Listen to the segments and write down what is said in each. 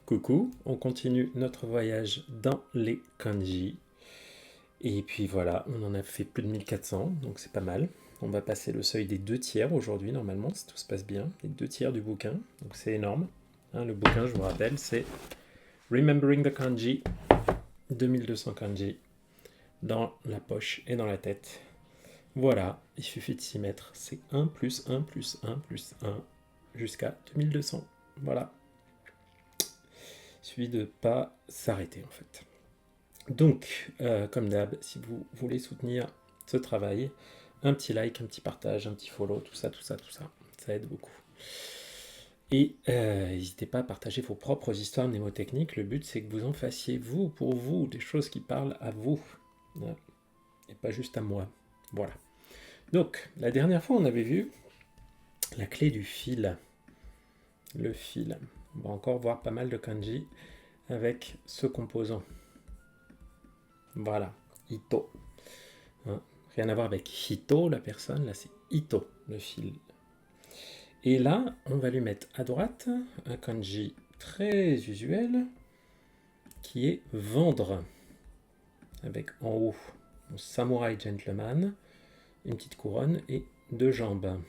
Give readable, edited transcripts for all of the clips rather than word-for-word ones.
Coucou, on continue notre voyage dans les kanji. Et puis voilà, on en a fait plus de 1400, donc c'est pas mal. On va passer le seuil des 2 tiers aujourd'hui, normalement, si tout se passe bien. Les 2 tiers du bouquin, donc c'est énorme. Hein, le bouquin, je vous rappelle, c'est Remembering the Kanji, 2200 kanji, dans la poche et dans la tête. Voilà, il suffit de s'y mettre. C'est 1 plus 1 plus 1 plus 1 jusqu'à 2200. Voilà. Il suffit de ne pas s'arrêter en fait. Donc, comme d'hab, si vous voulez soutenir ce travail, un petit like, un petit partage, un petit follow, tout ça, ça aide beaucoup. Et n'hésitez pas à partager vos propres histoires mnémotechniques. Le but, c'est que vous en fassiez, vous, pour vous, des choses qui parlent à vous, hein, et pas juste à moi. Voilà. Donc, la dernière fois, on avait vu la clé du fil. Le fil. On va encore voir pas mal de kanji avec ce composant. Voilà, Ito. Hein, rien à voir avec Hito, la personne, là c'est Ito, le fil. Et là, on va lui mettre à droite un kanji très usuel qui est vendre. Avec en haut un samouraï gentleman, une petite couronne et 2 jambes.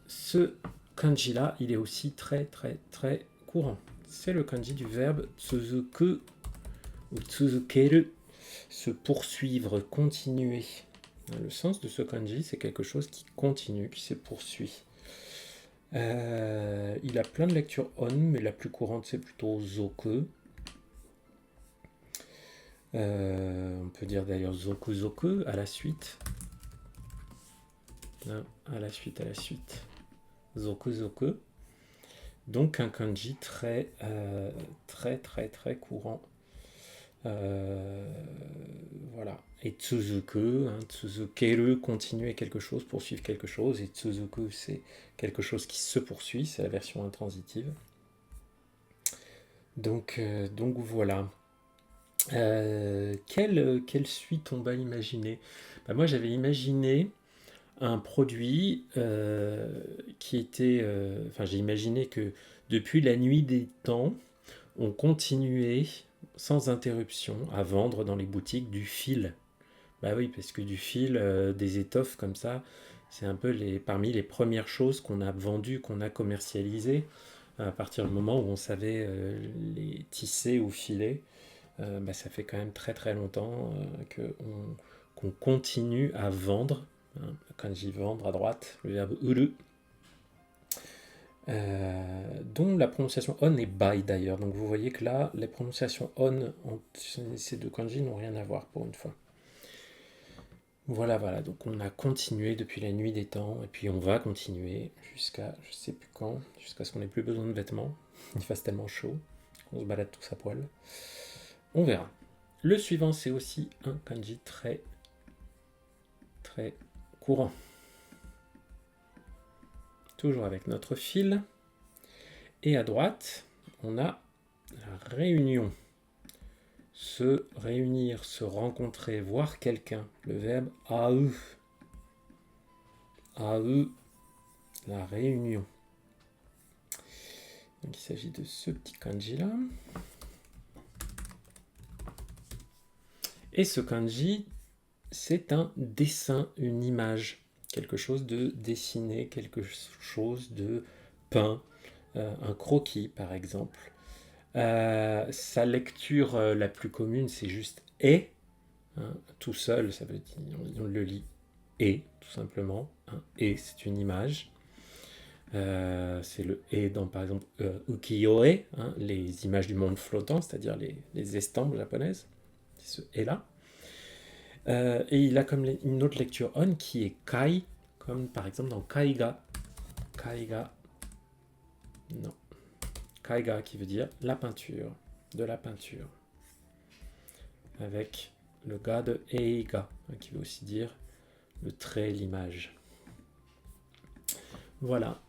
Ce kanji là, il est aussi très courant. C'est le kanji du verbe tsuzuku ou tsuzukeru, se poursuivre, continuer. Le sens de ce kanji, c'est quelque chose qui continue, qui se poursuit. Il a plein de lectures on, mais la plus courante c'est plutôt zoku. On peut dire d'ailleurs zoku zoku, à la suite. À la suite. Zoku zoku. Donc un kanji très courant. Voilà. Et tsuzuku, tsuzukeru, continuer quelque chose, poursuivre quelque chose. Et tsuzuku, c'est quelque chose qui se poursuit, c'est la version intransitive. Donc voilà. Quelle suite on va imaginer? Moi, j'avais imaginé un produit qui était... j'ai imaginé que depuis la nuit des temps, on continuait sans interruption à vendre dans les boutiques du fil. Bah oui, parce que du fil, des étoffes comme ça, c'est un peu parmi les premières choses qu'on a vendues, qu'on a commercialisées, à partir du moment où on savait les tisser ou filer. Ça fait quand même très longtemps qu'on continue à vendre. Hein, quand j'y vendre à droite, le verbe uru, dont la prononciation on est bai d'ailleurs. Donc vous voyez que là, les prononciations on entre ces deux kanji n'ont rien à voir pour une fois. Voilà, donc on a continué depuis la nuit des temps, et puis on va continuer jusqu'à je sais plus quand, jusqu'à ce qu'on n'ait plus besoin de vêtements, il fasse tellement chaud, qu'on se balade tous à poil. On verra. Le suivant, c'est aussi un kanji très courant. Toujours avec notre fil. Et à droite, on a la réunion. Se réunir, se rencontrer, voir quelqu'un. Le verbe aou. Aou, la réunion. Donc il s'agit de ce petit kanji là. Et ce kanji, c'est un dessin, une image. Quelque chose de dessiné, quelque chose de peint. Un croquis par exemple. Sa lecture la plus commune, c'est juste et. Hein, tout seul, ça veut dire, on le lit et, tout simplement. Hein, et, c'est une image. C'est le et dans, par exemple, ukiyo-e, hein, les images du monde flottant, c'est-à-dire les estampes japonaises. C'est ce et-là. Et il a comme une autre lecture on qui est kai, comme par exemple dans kaiga. Kaiga. Non. Kaiga qui veut dire la peinture, de la peinture. Avec le ga de eiga, qui veut aussi dire le trait, l'image. Voilà.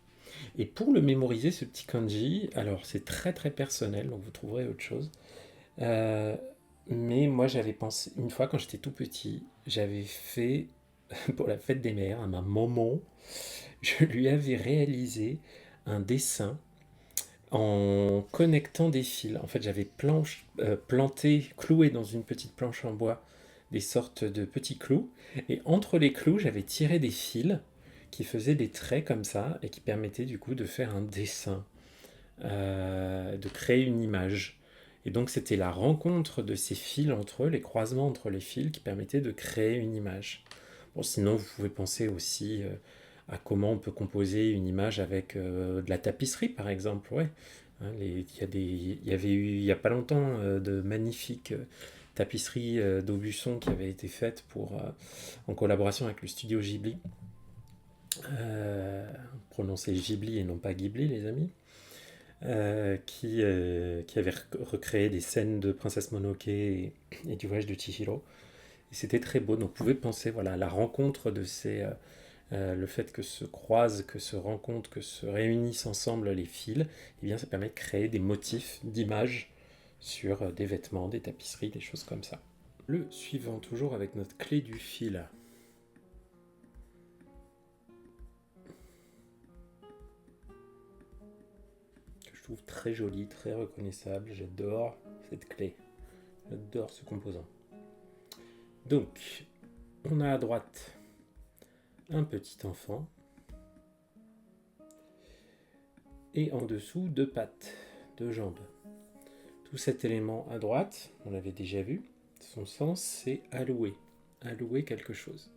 Et pour le mémoriser, ce petit kanji, alors c'est très personnel, donc vous trouverez autre chose. Mais moi j'avais pensé, une fois quand j'étais tout petit, j'avais fait, pour la fête des mères, à ma maman, je lui avais réalisé un dessin en connectant des fils. En fait, j'avais planté, cloué dans une petite planche en bois des sortes de petits clous, et entre les clous, j'avais tiré des fils qui faisaient des traits comme ça, et qui permettaient du coup de faire un dessin, de créer une image. Et donc c'était la rencontre de ces fils entre eux, les croisements entre les fils qui permettaient de créer une image. Bon, sinon, vous pouvez penser aussi à comment on peut composer une image avec de la tapisserie, par exemple. Ouais. Hein, il y avait eu il n'y a pas longtemps de magnifiques tapisseries d'Aubusson qui avaient été faites en collaboration avec le studio Ghibli. Prononcé Ghibli et non pas Ghibli, les amis. Qui avait recréé des scènes de Princesse Mononoke et du voyage de Chihiro. Et c'était très beau. Donc vous pouvez penser voilà, à la rencontre de ces... le fait que se croisent, que se rencontrent, que se réunissent ensemble les fils, eh bien ça permet de créer des motifs d'images sur des vêtements, des tapisseries, des choses comme ça. Le suivant, toujours avec notre clé du fil. Que je trouve très jolie, très reconnaissable. J'adore cette clé. J'adore ce composant. Donc, on a à droite un petit enfant et en dessous 2 pattes, 2 jambes. Tout cet élément à droite, on l'avait déjà vu, son sens c'est allouer quelque chose.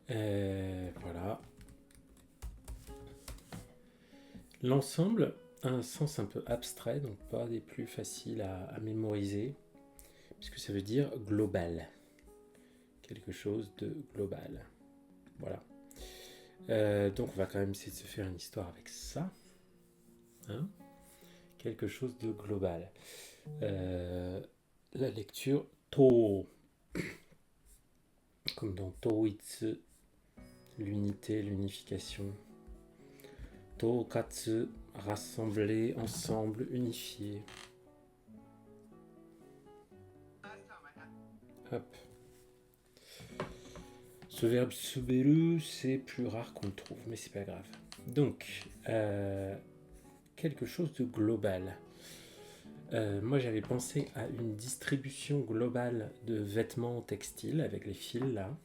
Voilà. L'ensemble a un sens un peu abstrait, donc pas des plus faciles à mémoriser, puisque ça veut dire global. Quelque chose de global. Voilà. Donc on va quand même essayer de se faire une histoire avec ça. Hein, quelque chose de global. La lecture To, comme dans Toitsu, l'unité, l'unification. Tokatsu, rassembler, ensemble, unifier. Hop. Ce verbe suberu, c'est plus rare qu'on le trouve, mais c'est pas grave. Donc, quelque chose de global. Moi, j'avais pensé à une distribution globale de vêtements textiles avec les fils là,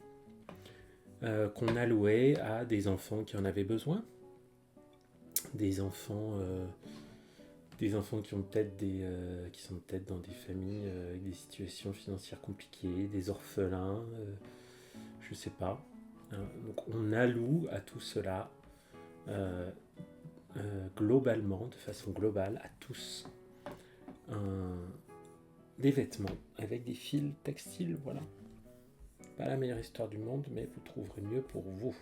qu'on allouait à des enfants qui en avaient besoin, des enfants qui ont peut-être qui sont peut-être dans des familles avec des situations financières compliquées, des orphelins, je sais pas. Donc on alloue à tout cela globalement, de façon globale, à tous des vêtements avec des fils textiles, voilà. Pas la meilleure histoire du monde, mais vous trouverez mieux pour vous.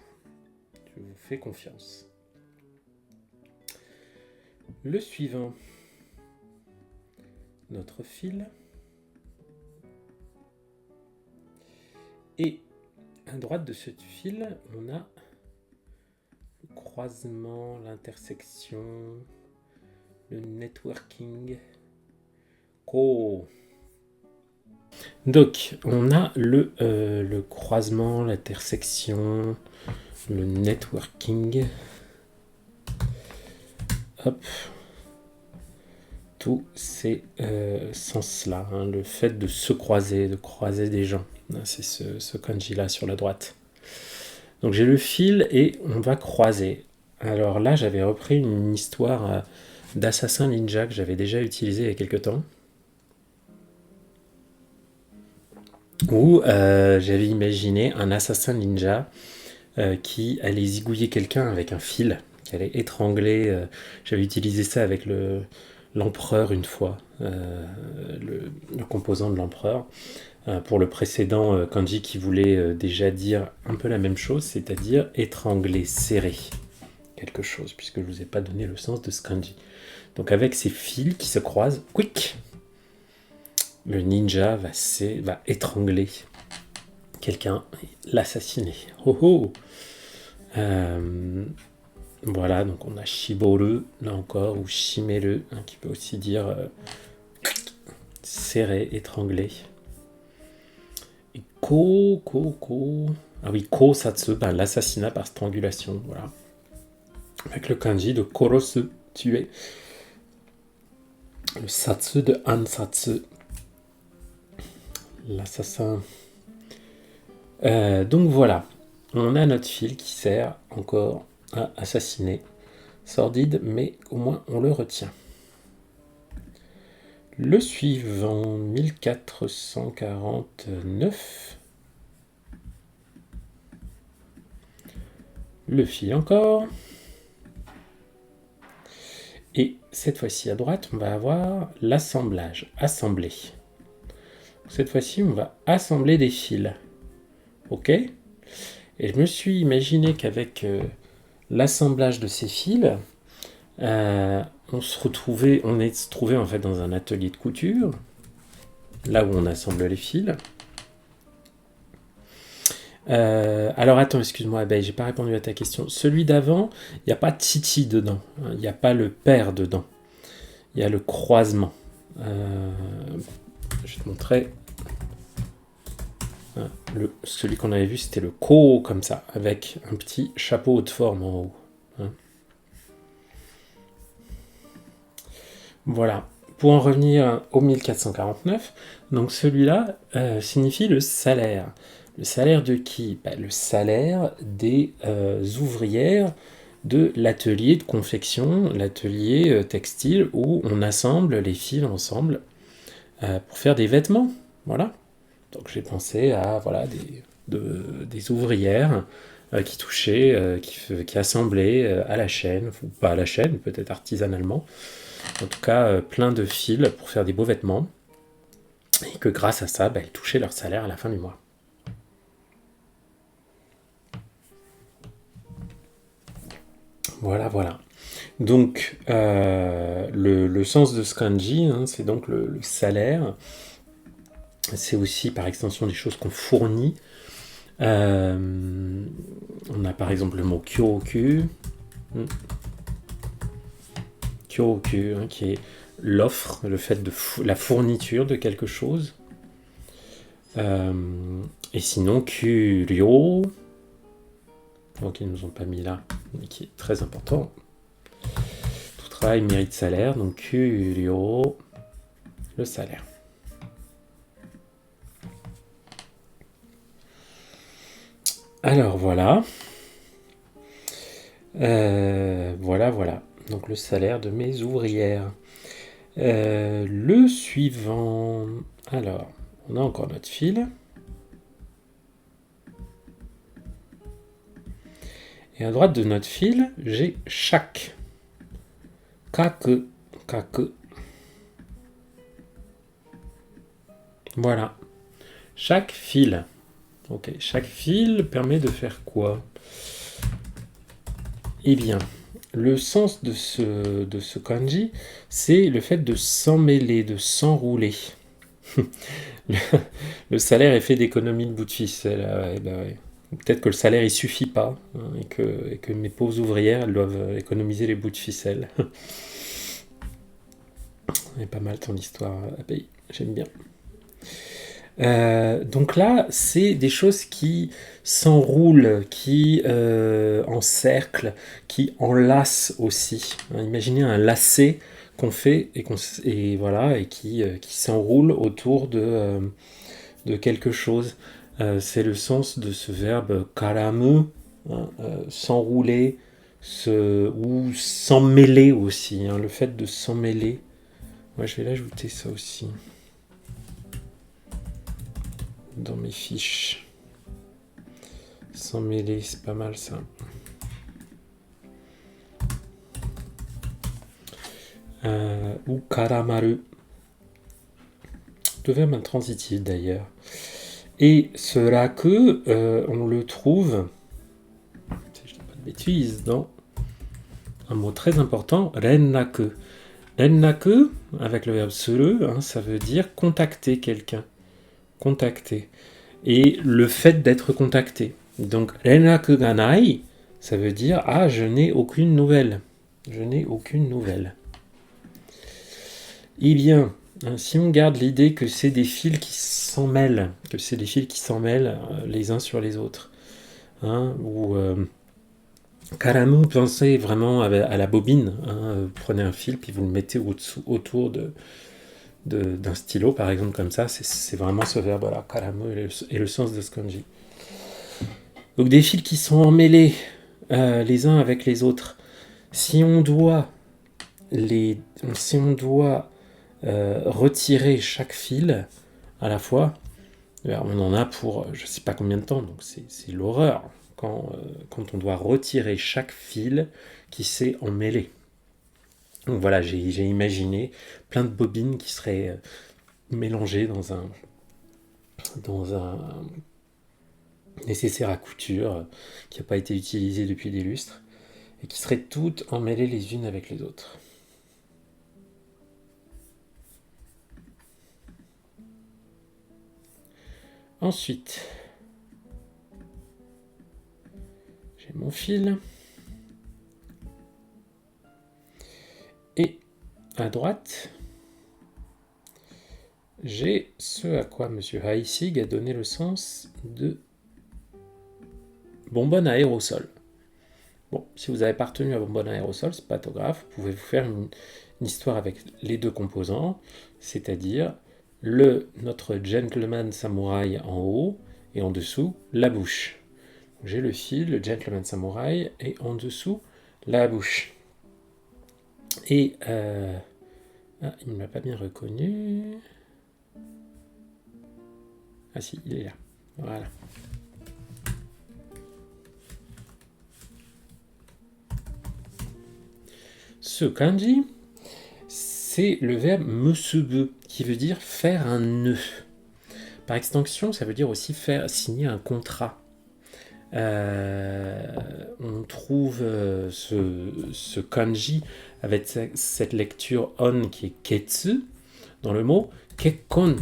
Je vous fais confiance. Le suivant, notre fil. Et à droite de ce fil, on a le croisement, l'intersection, le networking. Oh. Donc, on a le croisement, l'intersection, le networking. Hop. Tous ces sens-là, hein, le fait de se croiser, de croiser des gens. C'est ce kanji-là sur la droite. Donc j'ai le fil et on va croiser. Alors là, j'avais repris une histoire d'assassin ninja que j'avais déjà utilisée il y a quelques temps. Où j'avais imaginé un assassin ninja qui allait zigouiller quelqu'un avec un fil, qui allait étrangler. J'avais utilisé ça avec l'empereur une fois, le composant de l'empereur, pour le précédent kanji qui voulait déjà dire un peu la même chose, c'est-à-dire étrangler, serrer quelque chose, puisque je ne vous ai pas donné le sens de ce kanji. Donc avec ces fils qui se croisent, quick, le ninja va étrangler quelqu'un, l'assassiner. Oh oh. Voilà, donc on a shiboru, là encore, ou shimeru, hein, qui peut aussi dire serrer, étrangler. Et ko. Ah oui, ko satsu, l'assassinat par strangulation, voilà. avec le kanji de korosu, tuer. Le satsu de ansatsu, l'assassin. Donc voilà, on a notre fil qui sert encore à assassiner. Sordide, mais au moins on le retient. Le suivant, 1449. Le fil encore. Et cette fois-ci à droite, on va avoir l'assemblage, assembler. Cette fois-ci, on va assembler des fils. Ok ? Et je me suis imaginé qu'avec l'assemblage de ces fils, on est trouvé en fait dans un atelier de couture, là où on assemble les fils. Alors attends, excuse-moi, Abeille, j'ai pas répondu à ta question. Celui d'avant, il n'y a pas Titi dedans, hein, il n'y a pas le père dedans. Il y a le croisement. Je vais te montrer. Celui qu'on avait vu, c'était le ko, comme ça, avec un petit chapeau haute forme en haut. Hein. Voilà. Pour en revenir au 1449, donc celui-là signifie le salaire. Le salaire de qui ? Le salaire des ouvrières de l'atelier de confection, l'atelier textile, où on assemble les fils ensemble pour faire des vêtements. Voilà. Donc j'ai pensé à des ouvrières qui touchaient, qui assemblaient à la chaîne, ou pas à la chaîne, peut-être artisanalement. En tout cas, plein de fils pour faire des beaux vêtements. Et que grâce à ça, ils touchaient leur salaire à la fin du mois. Voilà, voilà. Donc, le sens de ce kanji, hein, c'est donc le salaire. C'est aussi, par extension, des choses qu'on fournit. On a par exemple le mot kyoku. Kyoku, hein, qui est l'offre, le fait de la fourniture de quelque chose. Et sinon, kuryo, donc ils ne nous ont pas mis là, mais qui est très important. Tout travail mérite salaire, donc kuryo, le salaire. Alors voilà. Voilà. Donc le salaire de mes ouvrières. Le suivant. Alors, on a encore notre fil. Et à droite de notre fil, j'ai chaque. Kaku. Voilà. Chaque fil. Ok, chaque fil permet de faire quoi ? Eh bien, le sens de ce kanji, c'est le fait de s'emmêler, de s'enrouler. Le salaire est fait d'économies de bout de ficelle. Ouais. Peut-être que le salaire il suffit pas, hein, et que mes pauvres ouvrières elles doivent économiser les bouts de ficelle. C'est pas mal ton histoire, Abeille, j'aime bien. Donc là, c'est des choses qui s'enroulent, qui encerclent, qui enlacent aussi. Hein, imaginez un lacet qu'on fait et qui s'enroule autour de quelque chose. C'est le sens de ce verbe karamu, hein, s'enrouler, ou s'emmêler aussi. Hein, le fait de s'emmêler. Moi, je vais l'ajouter ça aussi dans mes fiches. S'emmêler, c'est pas mal ça. Ou karamaru. Le verbe intransitif d'ailleurs. Et ce raku, on le trouve, si je dis pas de bêtises, dans un mot très important, rennaku. Rennaku, avec le verbe suru, hein, ça veut dire contacter quelqu'un. Contacter. Et le fait d'être contacté. Donc, rennaku ga nai, ça veut dire « Ah, je n'ai aucune nouvelle. » Je n'ai aucune nouvelle. Eh bien, si on garde l'idée que c'est des fils qui s'emmêlent, les uns sur les autres, hein, ou Karamu, pensez vraiment à la bobine. Hein. Vous prenez un fil, puis vous le mettez autour d'un stylo, par exemple, comme ça. C'est vraiment ce verbe-là, karamu, et le sens de ce kanji. Donc des fils qui sont emmêlés les uns avec les autres. Si on doit, si on doit retirer chaque fil à la fois, on en a pour je ne sais pas combien de temps, donc c'est l'horreur quand on doit retirer chaque fil qui s'est emmêlé. Donc voilà, j'ai imaginé plein de bobines qui seraient mélangées dans un nécessaire à couture qui n'a pas été utilisé depuis des lustres et qui seraient toutes emmêlées les unes avec les autres. Ensuite, j'ai mon fil. Et à droite, j'ai ce à quoi M. Haïsig a donné le sens de bonbonne à aérosol. Bon, si vous n'avez pas retenu la bonbonne à aérosol, c'est pas trop grave. Vous pouvez vous faire une histoire avec les deux composants, c'est-à-dire notre gentleman samouraï en haut et en dessous la bouche. J'ai le fil, le gentleman samouraï, et en dessous la bouche. Et il ne m'a pas bien reconnu. Ah si, il est là. Voilà. Ce kanji, c'est le verbe meusebe, qui veut dire faire un nœud. Par extension, ça veut dire aussi signer un contrat. On trouve ce kanji avec cette lecture on qui est ketsu dans le mot kekkon.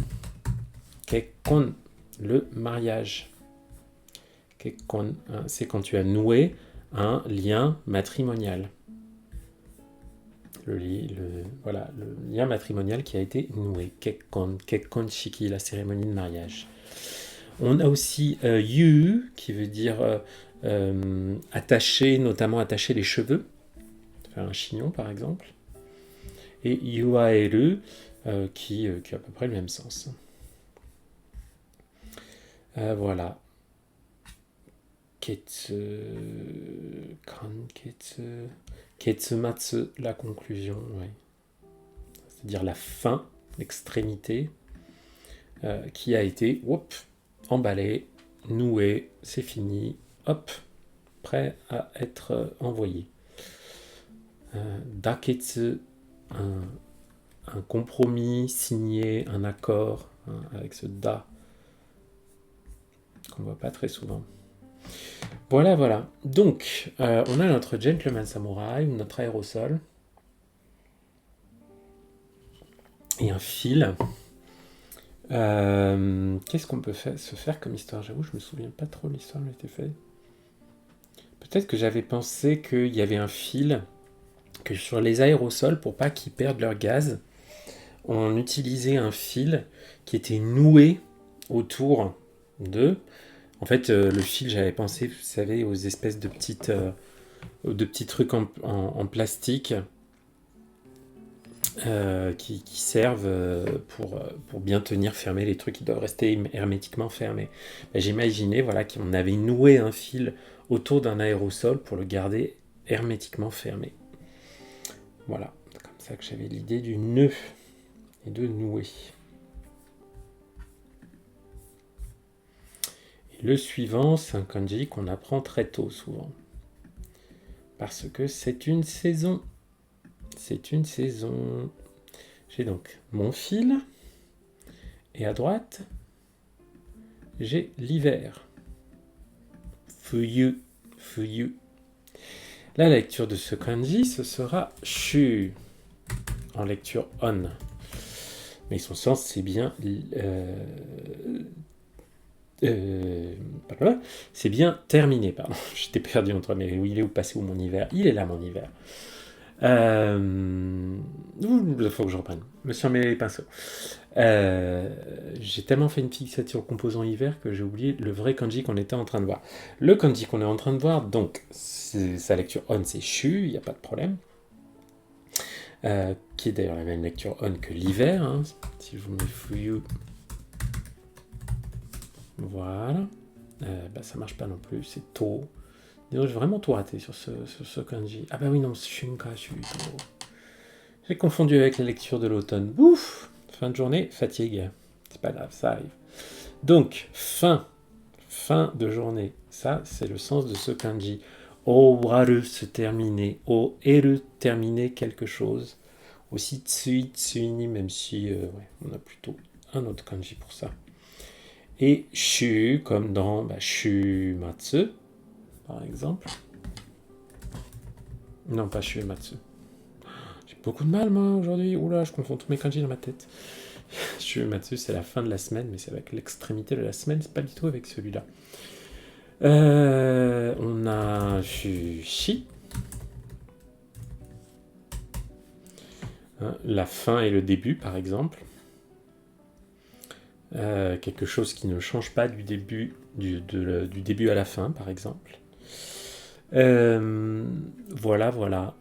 Kekkon, le mariage. Kekkon, hein, c'est quand tu as noué un lien matrimonial. Le lien matrimonial qui a été noué. Kekkon, kekkon shiki, la cérémonie de mariage. On a aussi yu, qui veut dire attacher, notamment attacher les cheveux. Faire un chignon, par exemple. Et yuaeru, qui a à peu près le même sens. Voilà. Ketsu, ketsumatsu, la conclusion, ouais. C'est-à-dire la fin, l'extrémité, qui a été emballé, noué, c'est fini, hop, prêt à être envoyé. Daketsu, un compromis signé, un accord, hein, avec ce da qu'on ne voit pas très souvent. Voilà. Donc, on a notre gentleman samouraï, notre aérosol, et un fil. Qu'est-ce qu'on peut se faire comme histoire? J'avoue, je me souviens pas trop de l'histoire qui a été faite. Peut-être que j'avais pensé qu'il y avait un fil, que sur les aérosols, pour pas qu'ils perdent leur gaz, on utilisait un fil qui était noué autour d'eux. En fait, le fil, j'avais pensé, vous savez, aux espèces de petits trucs en plastique qui servent pour bien tenir fermés les trucs qui doivent rester hermétiquement fermés. J'imaginais qu'on avait noué un fil autour d'un aérosol pour le garder hermétiquement fermé. Voilà, c'est comme ça que j'avais l'idée du nœud et de nouer. Et le suivant, c'est un kanji qu'on apprend très tôt souvent. Parce que c'est une saison. C'est une saison. J'ai donc mon fil. Et à droite, j'ai l'hiver. Fuyu. La lecture de ce kanji, ce sera shu. En lecture on. Mais son sens, c'est bien... c'est bien terminé, pardon. J'étais perdu entre mais où il est où passé où mon hiver. Il est là mon hiver. Il faut que je reprenne. Je me suis emmêlé les pinceaux. J'ai tellement fait une fixette sur le composant hiver que j'ai oublié le vrai kanji qu'on était en train de voir. Le kanji qu'on est en train de voir, donc, sa lecture on, c'est shu, il n'y a pas de problème. Qui est d'ailleurs la même lecture on que l'hiver. Hein. Si je vous mets fuyu, voilà. Ça marche pas non plus, c'est to. J'ai vraiment tout raté sur ce kanji. Ah bah oui, non, shunka, shu, to. J'ai confondu avec la lecture de l'automne. Ouf! Fin de journée, fatigue. C'est pas grave, ça arrive. Donc, fin de journée. Ça, c'est le sens de ce kanji. Owaru, se terminer. Oeru, terminer quelque chose. Aussi tsui, tsuini, même si on a plutôt un autre kanji pour ça. Et shu, comme dans shumatsu, par exemple. Non, pas shumatsu. J'ai beaucoup de mal, moi, aujourd'hui. Oula, je confonds tous mes kanji dans ma tête. Shumatsu, c'est la fin de la semaine, mais c'est avec l'extrémité de la semaine, c'est pas du tout avec celui-là. On a shi. Hein, la fin et le début, par exemple. Quelque chose qui ne change pas du début, du début à la fin, par exemple. Voilà.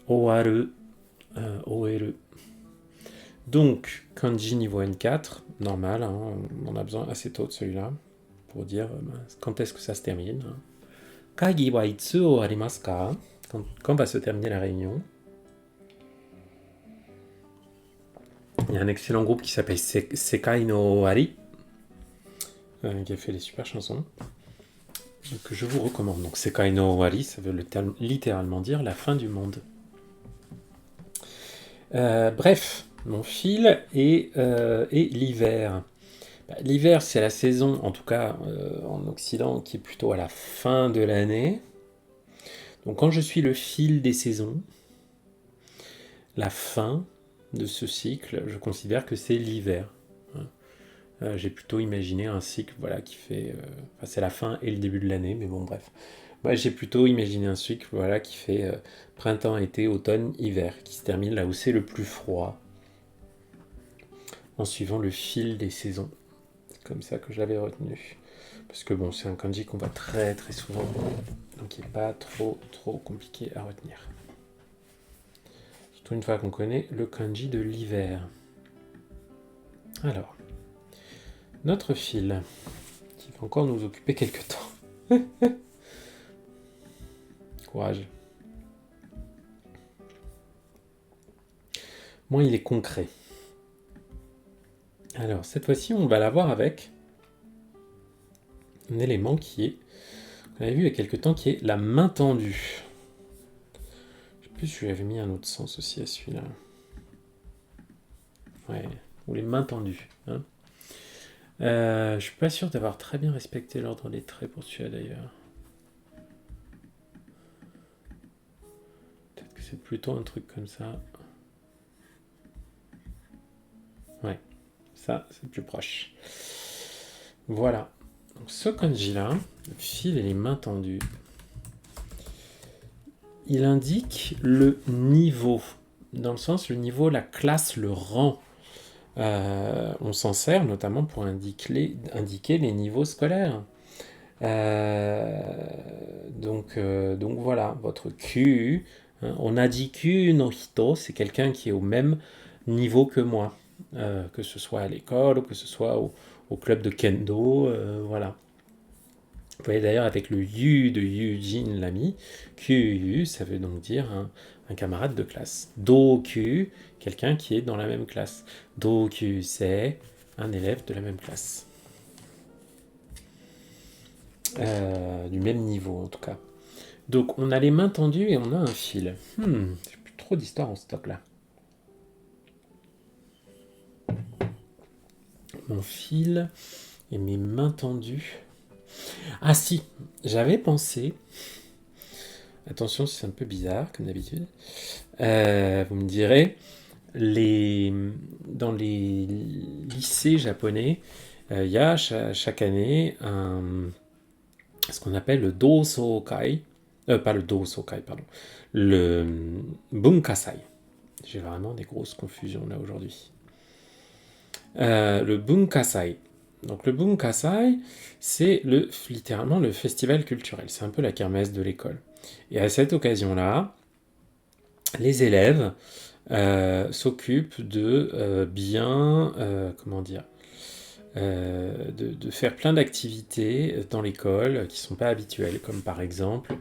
Owaru, oeru. Donc, kanji niveau N4, normal, hein, on en a besoin assez tôt de celui-là, pour dire quand est-ce que ça se termine. Kagi wa itsu arimasu ka? Quand va se terminer la réunion? Il y a un excellent groupe qui s'appelle Sekai no Owari, qui a fait des super chansons, que je vous recommande. Donc Sekai no Owari, ça veut littéralement dire la fin du monde. Bref, mon fil est l'hiver. L'hiver, c'est la saison, en tout cas en Occident, qui est plutôt à la fin de l'année. Donc quand je suis le fil des saisons, la fin de ce cycle, je considère que c'est l'hiver. J'ai plutôt imaginé un cycle qui fait... c'est la fin et le début de l'année, mais bon, bref. J'ai plutôt imaginé un cycle qui fait printemps, été, automne, hiver, qui se termine là où c'est le plus froid, en suivant le fil des saisons. C'est comme ça que je l'avais retenu. Parce que bon, c'est un kanji qu'on voit très très souvent, donc il n'est pas trop compliqué à retenir. Surtout une fois qu'on connaît le kanji de l'hiver. Alors, notre fil, qui va encore nous occuper quelques temps. Courage. Moi, il est concret. Alors, cette fois-ci, on va l'avoir avec un élément qui est, qu'on avait vu il y a quelques temps, qui est la main tendue. Je sais plus si je lui avais mis un autre sens aussi à celui-là. Ouais, ou les mains tendues. Hein. Je suis pas sûr d'avoir très bien respecté l'ordre des traits pour celui-là d'ailleurs. Peut-être que c'est plutôt un truc comme ça. Ouais, ça c'est plus proche. Voilà. Donc ce kanji-là, le fil et les mains tendues, il indique le niveau. Dans le sens, le niveau, la classe, le rang. On s'en sert notamment pour indiquer les niveaux scolaires. Donc voilà, votre Q, hein, on a dit Q no hito, c'est quelqu'un qui est au même niveau que moi, que ce soit à l'école ou que ce soit au club de kendo, voilà. Vous voyez d'ailleurs avec le Yu de Yujin l'ami, Q ça veut donc dire un camarade de classe. Do-Q, quelqu'un qui est dans la même classe. Do-Q, c'est un élève de la même classe. Du même niveau en tout cas. Donc on a les mains tendues et on a un fil. J'ai plus trop d'histoire en stock là. Mon fil et mes mains tendues. Ah si, j'avais pensé... Attention, c'est un peu bizarre, comme d'habitude. Vous me direz, dans les lycées japonais, il y a chaque année ce qu'on appelle le Dosokai. Pas le Dosokai, pardon. Le Bunkasai. J'ai vraiment des grosses confusions là aujourd'hui. Le Bunkasai. Donc le Bunkasai, c'est littéralement le festival culturel. C'est un peu la kermesse de l'école. Et à cette occasion-là, les élèves s'occupent de comment dire, de faire plein d'activités dans l'école qui ne sont pas habituelles, comme par exemple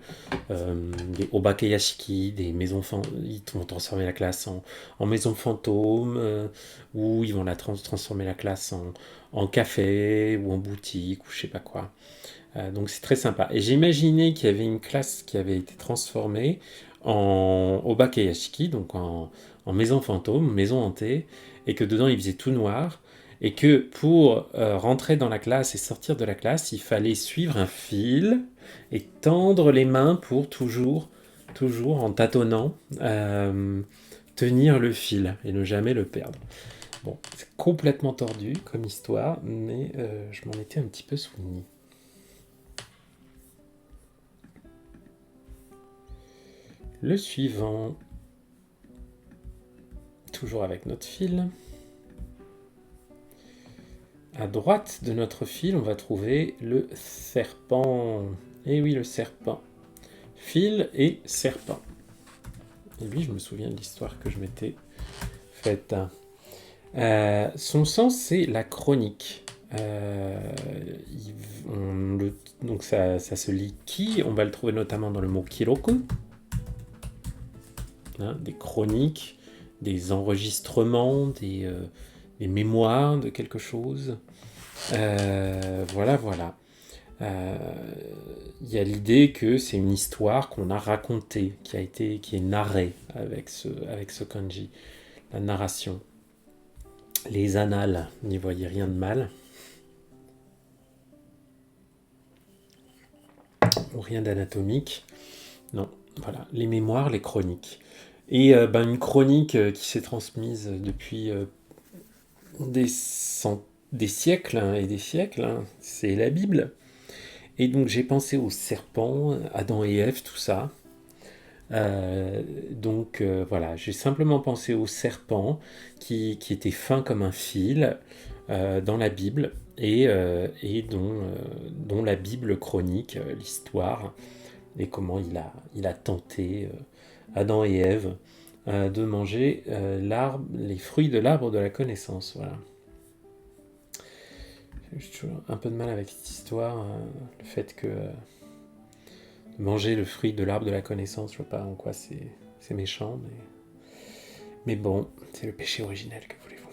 des obakeyashiki, des maisons ils vont transformer la classe en maison fantôme, ou ils vont transformer la classe en café, ou en boutique, ou je sais pas quoi. Donc c'est très sympa. Et j'imaginais qu'il y avait une classe qui avait été transformée en obakeyashiki, donc en maison fantôme, maison hantée, et que dedans il faisait tout noir, et que pour rentrer dans la classe et sortir de la classe, il fallait suivre un fil et tendre les mains pour toujours en tâtonnant, tenir le fil et ne jamais le perdre. Bon, c'est complètement tordu comme histoire, mais je m'en étais un petit peu souvenu. Le suivant, toujours avec notre fil. À droite de notre fil, on va trouver le serpent. Et oui, le serpent. Fil et serpent. Et lui, je me souviens de l'histoire que je m'étais faite. Son sens, c'est la chronique. Donc ça se lit ki. On va le trouver notamment dans le mot kiroku. Des chroniques, des enregistrements, des mémoires de quelque chose. Voilà. Il y a l'idée que c'est une histoire qu'on a racontée, qui est narrée avec ce kanji. La narration. Les annales, n'y voyez rien de mal. Ou rien d'anatomique. Non, voilà, les mémoires, les chroniques. Et une chronique qui s'est transmise depuis des siècles et des siècles, c'est la Bible. Et donc j'ai pensé aux serpents, Adam et Ève, tout ça. Voilà, j'ai simplement pensé aux serpents qui étaient fins comme un fil dans la Bible et dont la Bible chronique l'histoire et comment il a tenté Adam et Ève de manger les fruits de l'arbre de la connaissance. Voilà. J'ai toujours un peu de mal avec cette histoire, le fait que manger le fruit de l'arbre de la connaissance, je vois pas en quoi c'est méchant, mais bon, c'est le péché originel, que voulez-vous.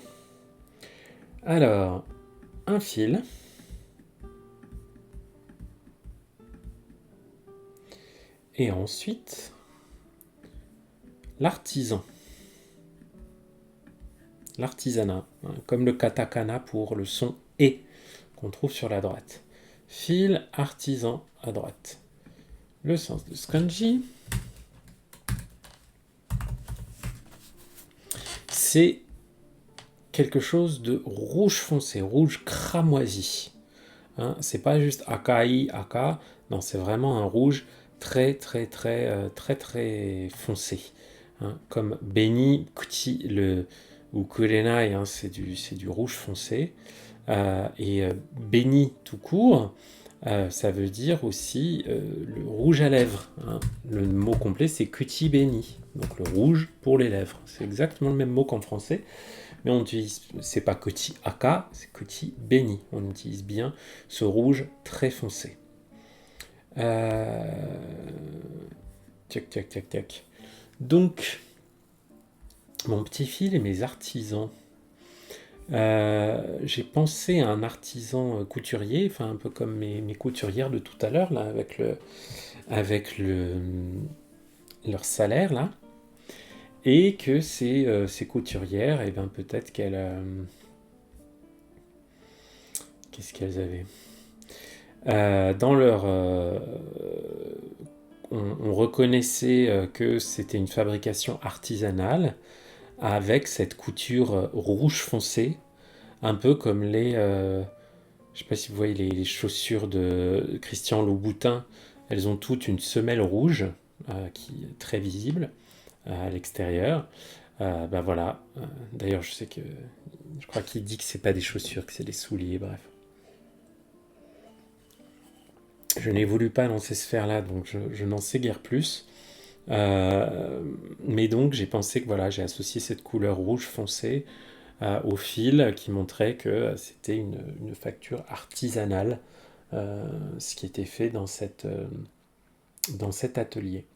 Alors, un fil. Et ensuite, l'artisan. L'artisanat, comme le katakana pour le son et qu'on trouve sur la droite. Fil, artisan à droite. Le sens de ce kanji, c'est quelque chose de rouge foncé, rouge cramoisi. C'est pas juste akai, aka, non, c'est vraiment un rouge très foncé. Comme beni, kuti, ou kurenai, c'est du rouge foncé. Et beni tout court, ça veut dire aussi le rouge à lèvres. Le mot complet, c'est kuti beni, donc le rouge pour les lèvres. C'est exactement le même mot qu'en français, mais on utilise, c'est pas kuti aka, c'est kuti beni. On utilise bien ce rouge très foncé. Tac. Donc, mon petit fil et mes artisans. J'ai pensé à un artisan couturier, enfin un peu comme mes couturières de tout à l'heure, là, avec leur salaire, là, et que ces couturières, et ben peut-être qu'elles... qu'est-ce qu'elles avaient dans leur... on reconnaissait que c'était une fabrication artisanale, avec cette couture rouge foncé, un peu comme je sais pas si vous voyez les chaussures de Christian Louboutin, elles ont toutes une semelle rouge qui est très visible à l'extérieur. Voilà. D'ailleurs, je crois qu'il dit que c'est pas des chaussures, que c'est des souliers, bref. Je n'ai voulu pas lancer ce fer-là, donc je n'en sais guère plus. Mais donc j'ai pensé que voilà, j'ai associé cette couleur rouge foncé au fil qui montrait que c'était une facture artisanale, ce qui était fait dans cet atelier.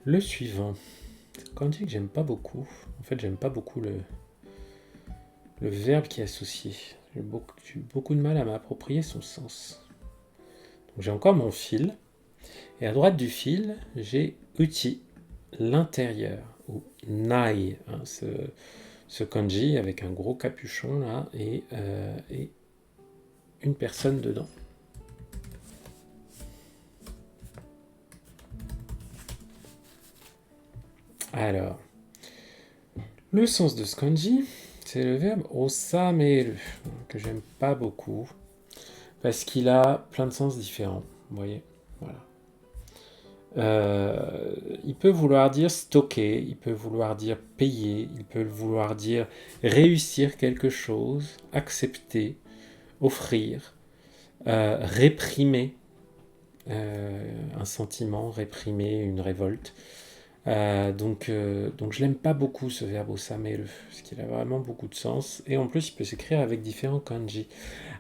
Le suivant, kanji que j'aime pas beaucoup. En fait, j'aime pas beaucoup le verbe qui est associé. J'ai beaucoup de mal à m'approprier son sens. Donc j'ai encore mon fil. Et à droite du fil, j'ai uchi, l'intérieur, ou nai, hein, ce kanji avec un gros capuchon là, et une personne dedans. Alors, le sens de ce kanji, c'est le verbe osameru, que j'aime pas beaucoup, parce qu'il a plein de sens différents, vous voyez, voilà. Il peut vouloir dire stocker, il peut vouloir dire payer, il peut vouloir dire réussir quelque chose, accepter, offrir, réprimer un sentiment, réprimer une révolte. Donc je l'aime pas beaucoup ce verbe osameru, parce qu'il a vraiment beaucoup de sens, et en plus il peut s'écrire avec différents kanji.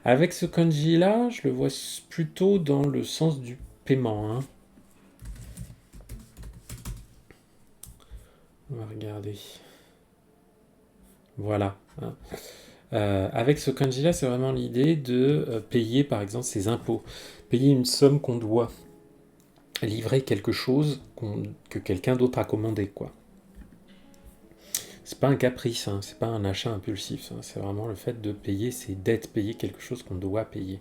Avec ce kanji là, je le vois plutôt dans le sens du paiement, hein. On va regarder. Voilà. Avec ce kanji là, c'est vraiment l'idée de payer par exemple ses impôts, payer une somme qu'on doit, livrer quelque chose que quelqu'un d'autre a commandé, quoi. C'est pas un caprice, hein, c'est pas un achat impulsif, hein, c'est vraiment le fait de payer ses dettes, payer quelque chose qu'on doit payer.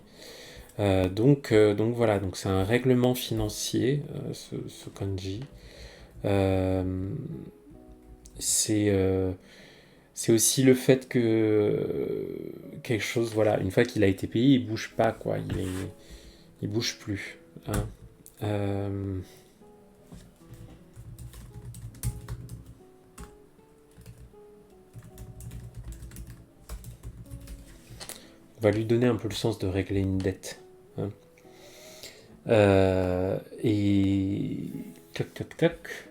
Donc voilà, donc c'est un règlement financier, ce kanji. C'est aussi le fait que quelque chose, voilà, une fois qu'il a été payé, il bouge pas, quoi. Il bouge plus, hein. On va lui donner un peu le sens de régler une dette, hein. Et toc toc toc.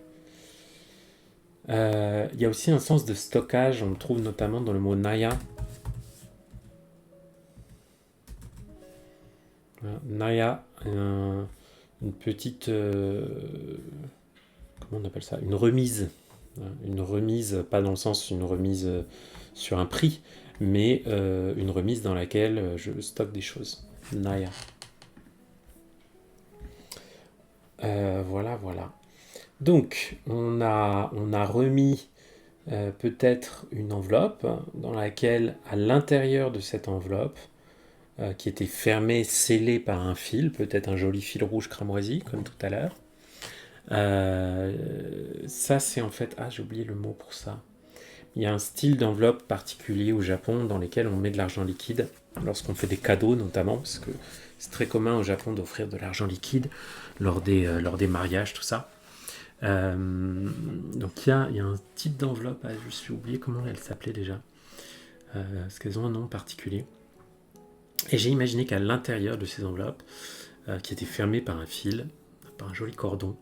Il y a aussi un sens de stockage, on le trouve notamment dans le mot naya. Naya, une petite... comment on appelle ça? Une remise. Une remise, pas dans le sens une remise sur un prix, mais une remise dans laquelle je stocke des choses. Naya. Voilà. Donc, on a remis peut-être une enveloppe dans laquelle, à l'intérieur de cette enveloppe, qui était fermée, scellée par un fil, peut-être un joli fil rouge cramoisi, comme tout à l'heure. Ça, c'est en fait... Ah, j'ai oublié le mot pour ça. Il y a un style d'enveloppe particulier au Japon dans lesquels on met de l'argent liquide, lorsqu'on fait des cadeaux notamment, parce que c'est très commun au Japon d'offrir de l'argent liquide lors des mariages, tout ça. Donc il y a un type d'enveloppe, je me suis oublié comment elle s'appelait déjà, parce qu'elles ont un nom particulier. Et j'ai imaginé qu'à l'intérieur de ces enveloppes, qui étaient fermées par un fil, par un joli cordon,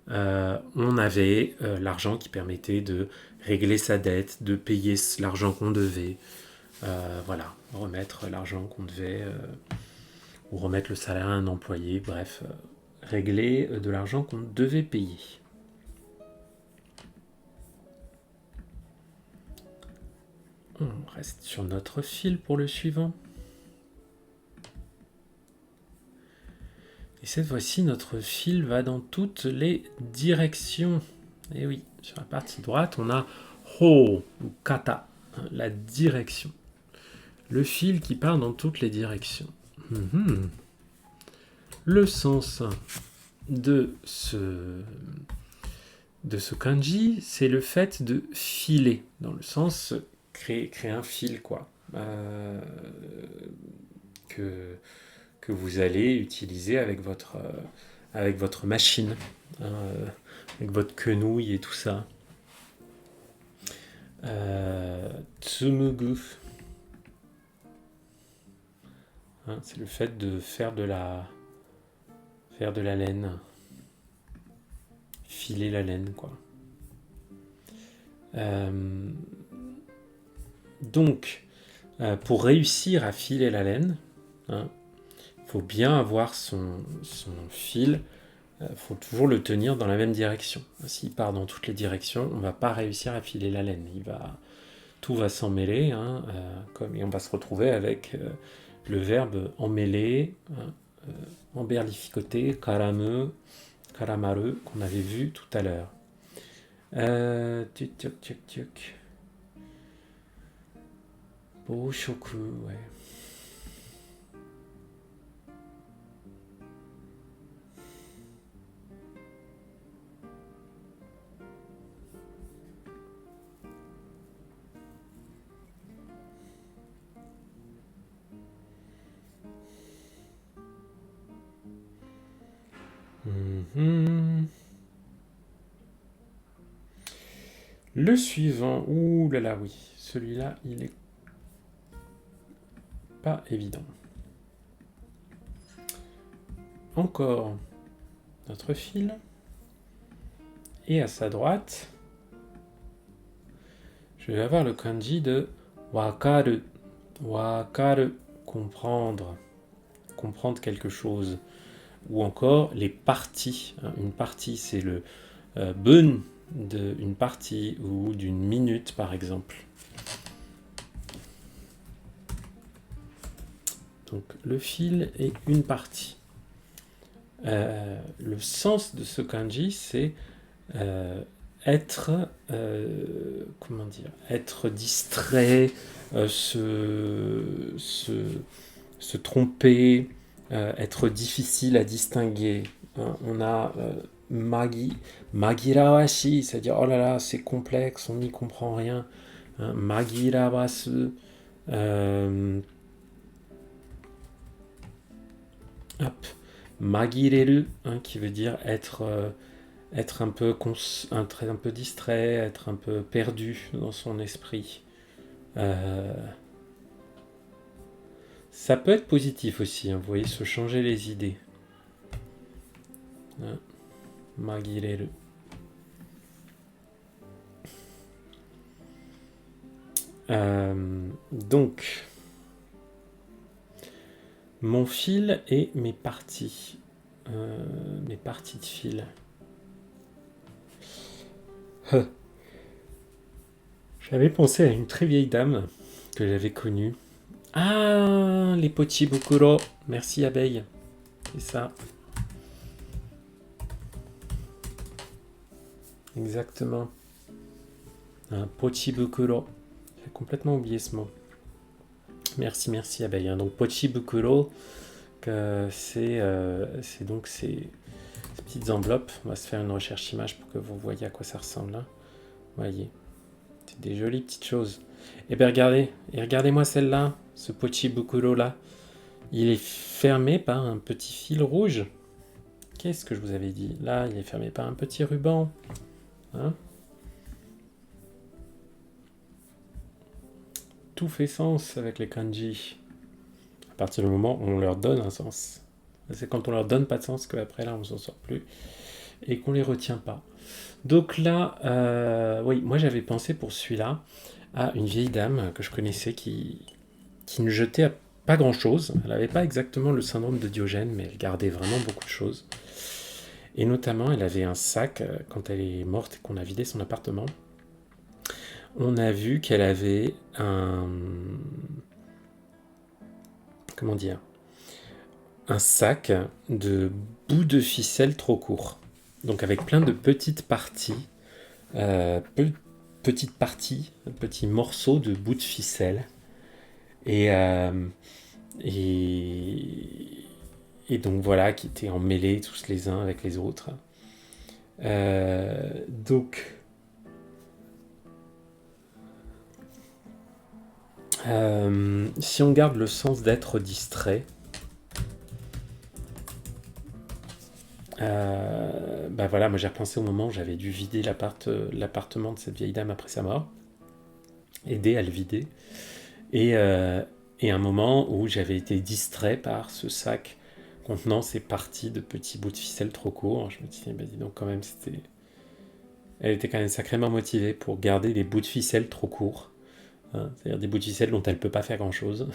on avait l'argent qui permettait de régler sa dette, de payer l'argent qu'on devait, voilà, remettre l'argent qu'on devait, ou remettre le salaire à un employé, bref, régler de l'argent qu'on devait payer. On reste sur notre fil pour le suivant. Et cette fois-ci, notre fil va dans toutes les directions. Et oui, sur la partie droite, on a ho ou kata, la direction. Le fil qui part dans toutes les directions. Le sens de ce kanji, c'est le fait de filer, dans le sens créer un fil, quoi. Que que vous allez utiliser avec votre machine, hein, avec votre quenouille et tout ça. Tsumugu, hein, c'est le fait de faire de la laine, filer la laine, quoi. Donc, pour réussir à filer la laine, hein, faut bien avoir son fil, faut toujours le tenir dans la même direction. S'il part dans toutes les directions, on va pas réussir à filer la laine. Tout va s'emmêler, hein, et on va se retrouver avec le verbe emmêler, hein, emberlificoter, karame, karamaru, qu'on avait vu tout à l'heure. Tuk. Boshoku, ouais. Le suivant, ouh là là, oui, celui-là, il est pas évident. Encore notre fil, et à sa droite, je vais avoir le kanji de wakaru. Wakaru, comprendre quelque chose. Ou encore les parties. Une partie, c'est le bun d'une partie ou d'une minute, par exemple. Donc le fil est une partie. Le sens de ce kanji, c'est être distrait, se tromper, être difficile à distinguer. On a magirawashi, c'est-à-dire oh là là, c'est complexe, on n'y comprend rien. Magirawasu, magireru, qui veut dire être un peu distrait, être un peu perdu dans son esprit. Ça peut être positif aussi, vous voyez, se changer les idées. Magireru. Donc, mon fil et mes parties. Mes parties de fil. J'avais pensé à une très vieille dame que j'avais connue. Ah, les pochibukuro. Merci abeille. C'est ça. Exactement. Un pochibukuro. J'ai complètement oublié ce mot. Merci abeille. Donc pochibukuro, c'est donc ces petites enveloppes. On va se faire une recherche image pour que vous voyez à quoi ça ressemble. Hein. Voyez. C'est des jolies petites choses. Et bien regardez-moi celle-là, ce pochibukuro là. Il est fermé par un petit fil rouge. Qu'est-ce que je vous avais dit? Là, il est fermé par un petit ruban. Hein? Tout fait sens avec les kanji. À partir du moment où on leur donne un sens. C'est quand on leur donne pas de sens qu'après là, on s'en sort plus. Et qu'on les retient pas. Donc là, oui, moi j'avais pensé pour celui-là à une vieille dame que je connaissais qui ne jetait pas grand-chose. Elle n'avait pas exactement le syndrome de Diogène, mais elle gardait vraiment beaucoup de choses. Et notamment, elle avait un sac, quand elle est morte et qu'on a vidé son appartement, on a vu qu'elle avait un sac de bouts de ficelle trop courts. Donc avec plein de petites parties, petits morceaux de bouts de ficelle. Et donc voilà, qui étaient emmêlés tous les uns avec les autres. Donc si on garde le sens d'être distrait, Voilà, moi j'ai repensé au moment où j'avais dû vider l'appartement de cette vieille dame après sa mort, aider à le vider, et, euh, et un moment où j'avais été distrait par ce sac contenant ces parties de petits bouts de ficelle trop courts. Je me disais, dis donc quand même, elle était quand même sacrément motivée pour garder les bouts de ficelle trop courts, hein, c'est-à-dire des bouts de ficelle dont elle ne peut pas faire grand-chose,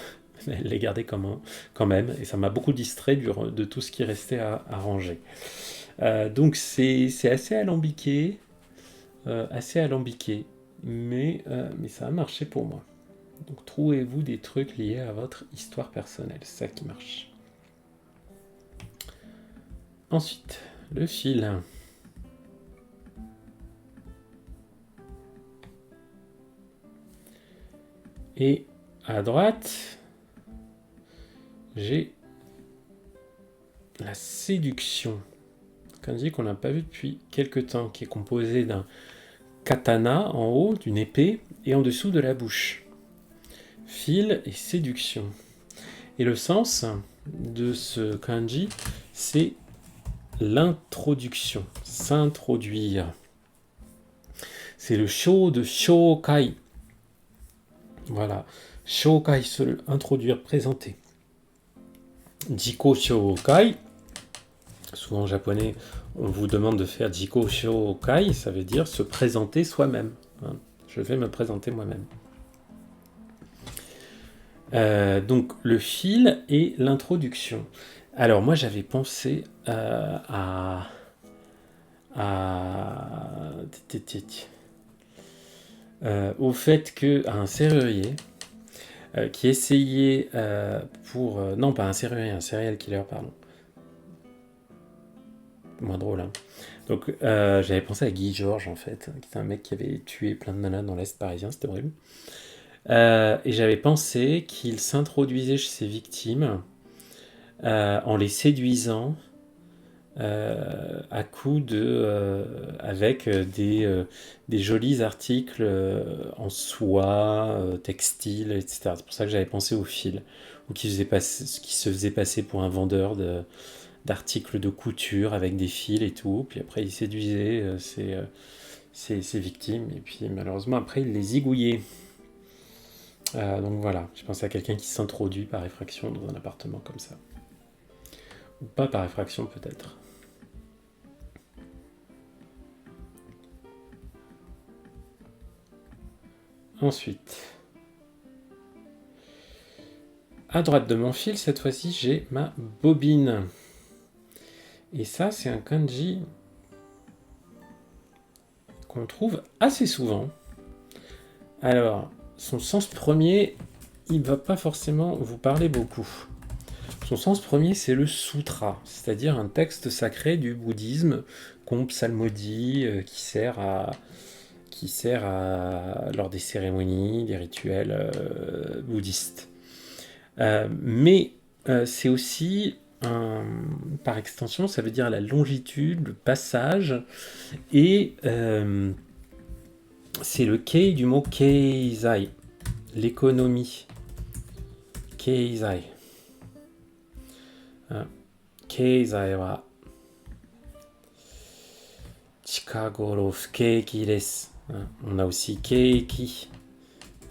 mais elle les gardait quand même, et ça m'a beaucoup distrait de tout ce qui restait à ranger. Donc c'est assez alambiqué, mais ça a marché pour moi. Donc trouvez-vous des trucs liés à votre histoire personnelle, c'est ça qui marche. Ensuite, le fil. Et à droite, j'ai la séduction, kanji qu'on n'a pas vu depuis quelques temps, qui est composé d'un katana en haut, d'une épée, et en dessous de la bouche. Fil et séduction. Et le sens de ce kanji, c'est l'introduction, s'introduire. C'est le sho de shokai. Voilà. Shokai, se introduire, présenter. Jiko shokai. Souvent en japonais, on vous demande de faire jiko shokai, ça veut dire se présenter soi-même. Hein. Je vais me présenter moi-même. Donc le fil et l'introduction. Alors moi j'avais pensé au fait qu'à un serrurier qui essayait non pas un serrurier, un serial killer, pardon. Moins drôle, hein. Donc j'avais pensé à Guy Georges en fait, qui était un mec qui avait tué plein de nanas dans l'Est parisien, c'était horrible. Et j'avais pensé qu'il s'introduisait chez ses victimes en les séduisant à coups avec des jolis articles en soie, textile, etc. C'est pour ça que j'avais pensé au fil, ou qui se faisait passer pour un vendeur d'articles de couture avec des fils et tout, puis après il séduisait ses victimes, et puis malheureusement après il les zigouillait. Donc voilà, j'ai pensé à quelqu'un qui s'introduit par effraction dans un appartement comme ça. Ou pas par effraction peut-être. Ensuite, à droite de mon fil, cette fois-ci, j'ai ma bobine. Et ça, c'est un kanji qu'on trouve assez souvent. Alors, son sens premier, il ne va pas forcément vous parler beaucoup. Son sens premier, c'est le sutra, c'est-à-dire un texte sacré du bouddhisme qu'on psalmodie, qui sert lors des cérémonies, des rituels bouddhistes. Mais c'est aussi, par extension, ça veut dire la longitude, le passage, et c'est le kei du mot keizai, l'économie. Keizai. Keizai wa chikagoro fukeiki desu. On a aussi keiki.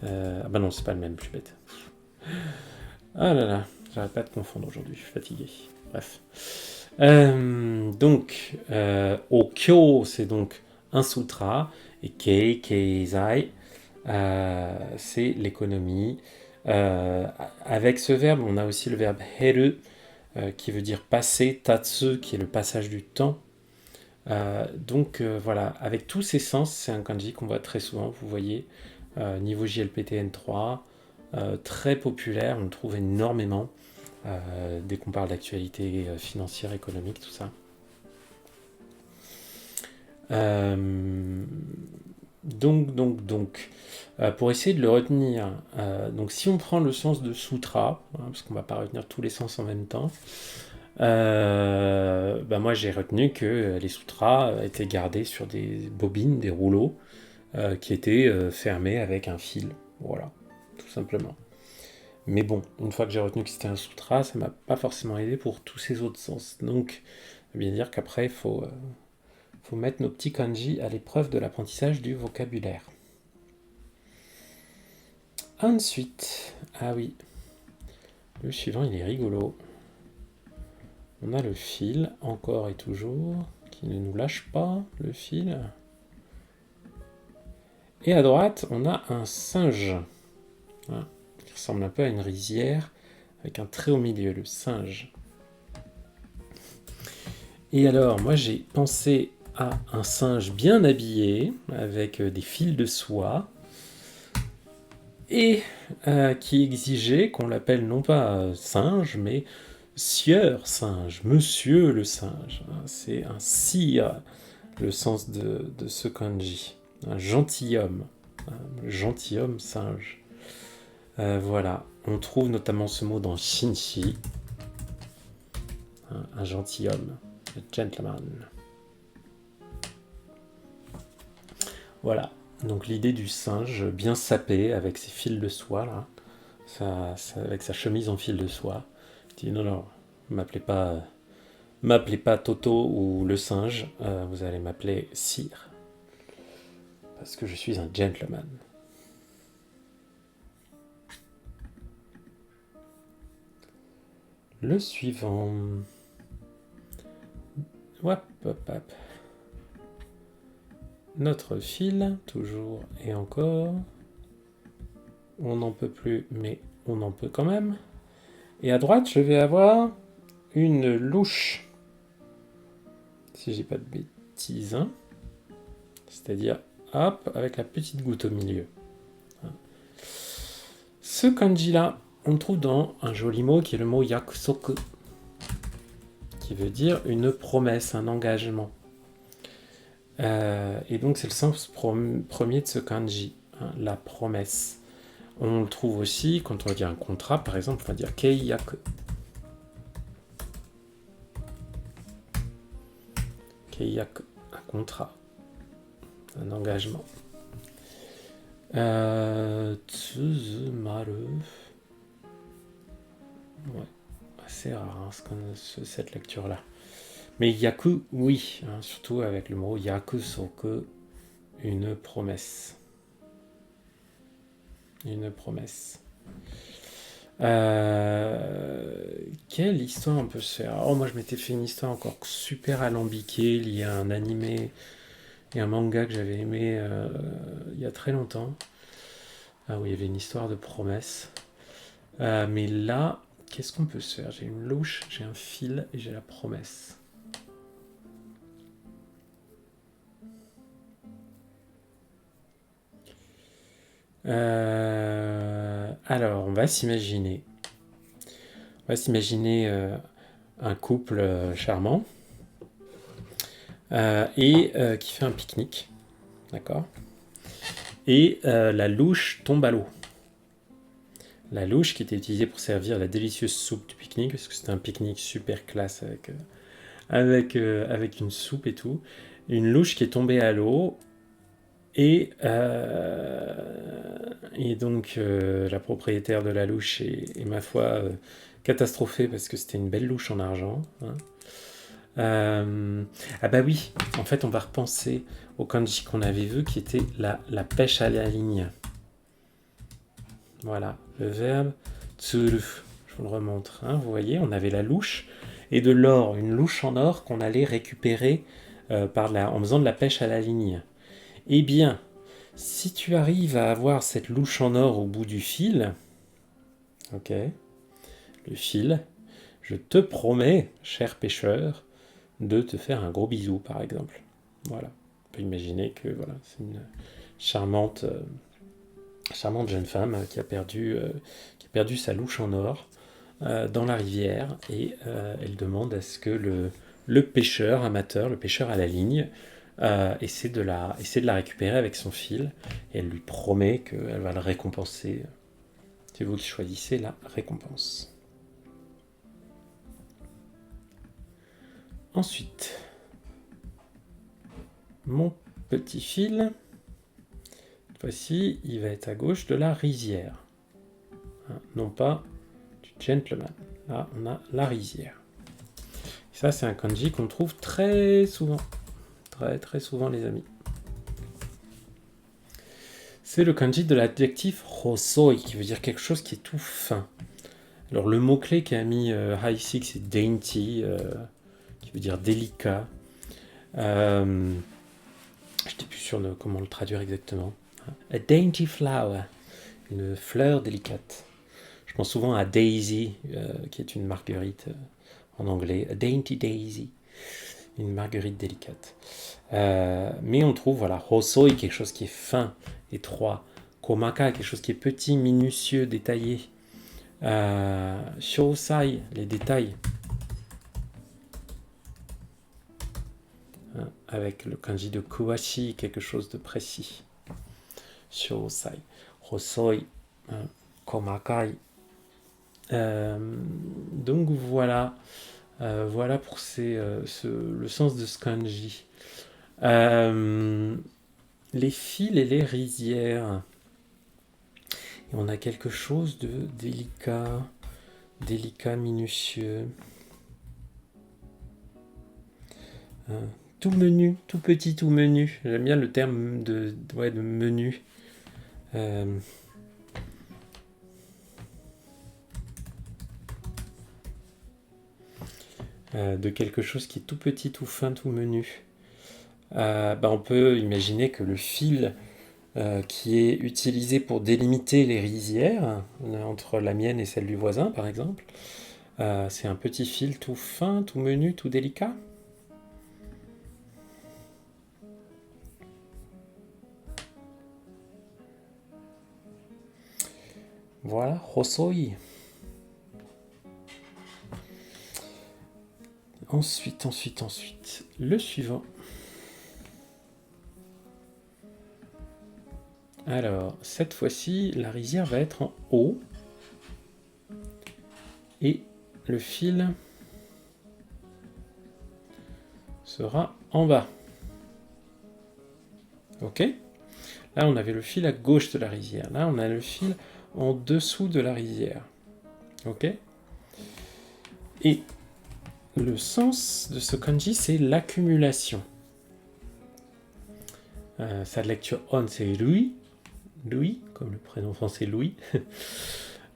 Ah bah non, c'est pas le même, je suis bête. Ah là là, j'arrête pas de confondre aujourd'hui, je suis fatigué. Bref. Donc, Okyo, c'est donc un sutra, et Kei, Keizai, c'est l'économie. Avec ce verbe, on a aussi le verbe heru, qui veut dire passer, tatsu, qui est le passage du temps. Donc voilà, avec tous ces sens, c'est un kanji qu'on voit très souvent, vous voyez, niveau JLPTN3, très populaire, on le trouve énormément dès qu'on parle d'actualité financière, économique, tout ça. Donc, pour essayer de le retenir, donc si on prend le sens de sutra, hein, parce qu'on ne va pas retenir tous les sens en même temps, moi j'ai retenu que les sutras étaient gardés sur des bobines, des rouleaux, qui étaient fermés avec un fil. Voilà, tout simplement. Mais bon, une fois que j'ai retenu que c'était un sutra, ça m'a pas forcément aidé pour tous ces autres sens. Donc veut bien dire qu'après, faut mettre nos petits kanji à l'épreuve de l'apprentissage du vocabulaire. Ensuite, ah oui, le suivant, il est rigolo. On a le fil, encore et toujours, qui ne nous lâche pas, le fil. Et à droite, on a un singe, hein, qui ressemble un peu à une rizière, avec un trait au milieu, le singe. Et alors, moi j'ai pensé à un singe bien habillé, avec des fils de soie, et qui exigeait qu'on l'appelle non pas singe, mais sieur singe, monsieur le singe. C'est un sire, le sens de ce kanji. Un gentilhomme, un gentilhomme singe. Voilà, on trouve notamment ce mot dans Shinshi, un gentilhomme, un gentleman. Voilà, donc l'idée du singe bien sapé avec ses fils de soie, là, avec sa chemise en fil de soie. Il dit non, m'appelez pas Toto ou le singe, vous allez m'appeler Sire, parce que je suis un gentleman. Le suivant. Hop, hop, hop. Notre fil, toujours et encore. On n'en peut plus, mais on en peut quand même. Et à droite, je vais avoir une louche. Si je dis pas de bêtises. Hein. C'est-à-dire, hop, avec la petite goutte au milieu. Ce kanji-là, on le trouve dans un joli mot qui est le mot yakusoku, qui veut dire une promesse, un engagement. Et donc c'est le sens premier de ce kanji, hein, la promesse. On le trouve aussi quand on va dire un contrat, par exemple, on va dire keiyaku. Keiyaku, un contrat, un engagement. Tsuzumaru. Ouais, assez rare cette lecture-là. Mais yaku, oui, hein, surtout avec le mot yakusoku, une promesse. Une promesse. Quelle histoire on peut se faire? Oh, moi je m'étais fait une histoire encore super alambiquée liée à un animé et un manga que j'avais aimé il y a très longtemps. Ah oui, il y avait une histoire de promesse. Mais là, qu'est-ce qu'on peut se faire? J'ai une louche, j'ai un fil et j'ai la promesse. Alors, on va s'imaginer. Un couple charmant et qui fait un pique-nique. D'accord? Et la louche tombe à l'eau. La louche qui était utilisée pour servir la délicieuse soupe du pique-nique, parce que c'était un pique-nique super classe avec une soupe et tout. Une louche qui est tombée à l'eau. Et donc la propriétaire de la louche est ma foi catastrophée parce que c'était une belle louche en argent. Hein. Ah bah oui, en fait on va repenser au kanji qu'on avait vu qui était la pêche à la ligne. Voilà, le verbe tsuru. Je vous le remontre. Hein, vous voyez, on avait la louche et de l'or, une louche en or qu'on allait récupérer en faisant de la pêche à la ligne. Eh bien, si tu arrives à avoir cette louche en or au bout du fil, ok, le fil, je te promets, cher pêcheur, de te faire un gros bisou, par exemple. Voilà. On peut imaginer que voilà, c'est une charmante jeune femme qui a perdu sa louche en or dans la rivière et elle demande à ce que le pêcheur amateur, le pêcheur à la ligne, essaie de la récupérer avec son fil et elle lui promet qu'elle va le récompenser. C'est vous qui choisissez la récompense. Ensuite, mon petit fil, cette fois-ci, il va être à gauche de la rizière. Hein, non pas du gentleman. Là, on a la rizière. Ça, c'est un kanji qu'on trouve très souvent. Très, très souvent, les amis. C'est le kanji de l'adjectif hosoi, qui veut dire quelque chose qui est tout fin. Alors, le mot-clé qu'a mis High Six, c'est dainty, qui veut dire délicat. Je n'étais plus sûr de comment le traduire exactement. A dainty flower, une fleur délicate. Je pense souvent à Daisy, qui est une marguerite en anglais. A dainty daisy, une marguerite délicate. Mais on trouve, voilà, hosoi, quelque chose qui est fin, étroit. Komaka, quelque chose qui est petit, minutieux, détaillé. Shōsai, les détails. Avec le kanji de kuwashi, quelque chose de précis. Shōsai. Hosoi, komakai. Donc voilà. Voilà pour le sens de ce kanji. Les fils et les rizières. Et on a quelque chose de délicat, minutieux. Tout menu, tout petit, tout menu. J'aime bien le terme de menu. De quelque chose qui est tout petit, tout fin, tout menu. On peut imaginer que le fil qui est utilisé pour délimiter les rizières, entre la mienne et celle du voisin par exemple, c'est un petit fil tout fin, tout menu, tout délicat. Voilà, hosoi. Ensuite, le suivant. Alors, cette fois-ci, la rizière va être en haut et le fil sera en bas. Ok ? Là, on avait le fil à gauche de la rizière. Là, on a le fil en dessous de la rizière. Ok ? Et le sens de ce kanji, c'est l'accumulation. Sa lecture on, c'est Louis, comme le prénom français Louis.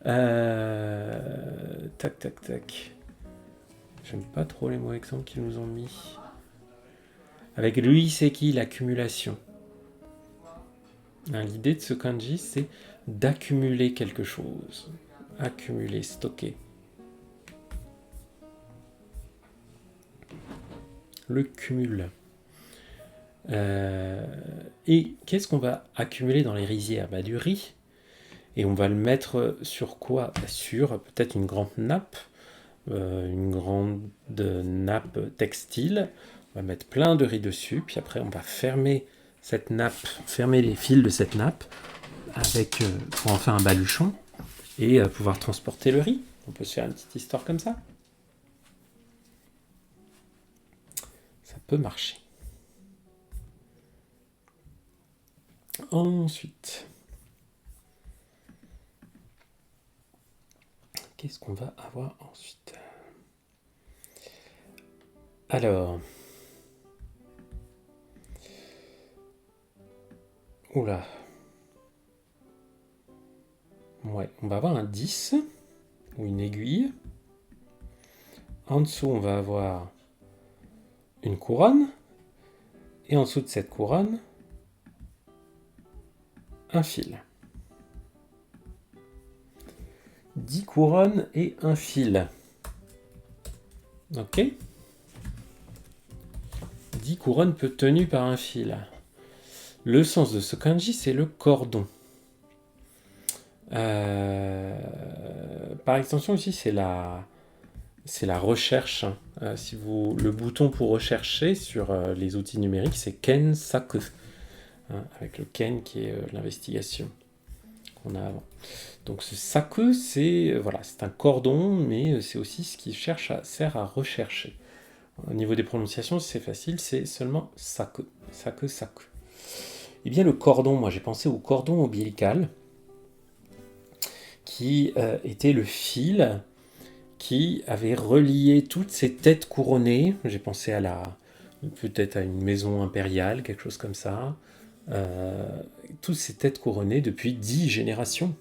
Tac. J'aime pas trop les mots exemples qu'ils nous ont mis. Avec Louis, c'est qui l'accumulation. L'idée de ce kanji, c'est d'accumuler quelque chose. Accumuler, stocker. Le cumul. Et qu'est-ce qu'on va accumuler dans les rizières ? Du riz. Et on va le mettre sur quoi ? Sur peut-être une grande nappe textile. On va mettre plein de riz dessus, puis après on va fermer cette nappe, fermer les fils de cette nappe pour en faire un baluchon et pouvoir transporter le riz. On peut se faire une petite histoire comme ça. Ça peut marcher. Ensuite, qu'est-ce qu'on va avoir ensuite ? Alors, oula. Ouais, on va avoir un 10 ou une aiguille. En dessous, on va avoir une couronne. Et en dessous de cette couronne, un fil. 10 couronnes et un fil. Ok ? 10 couronnes tenues par un fil. Le sens de ce kanji, c'est le cordon. Par extension aussi, c'est la recherche. Le bouton pour rechercher sur les outils numériques, c'est Ken Saku. Avec le Ken qui est l'investigation qu'on a avant. Donc ce Saku, c'est un cordon, mais c'est aussi ce qui sert à rechercher. Au niveau des prononciations, c'est facile, c'est seulement Saku. Saku. Eh bien le cordon, moi j'ai pensé au cordon ombilical, qui était le fil qui avait relié toutes ces têtes couronnées. J'ai pensé peut-être à une maison impériale, quelque chose comme ça. Toutes ces têtes couronnées depuis 10 générations.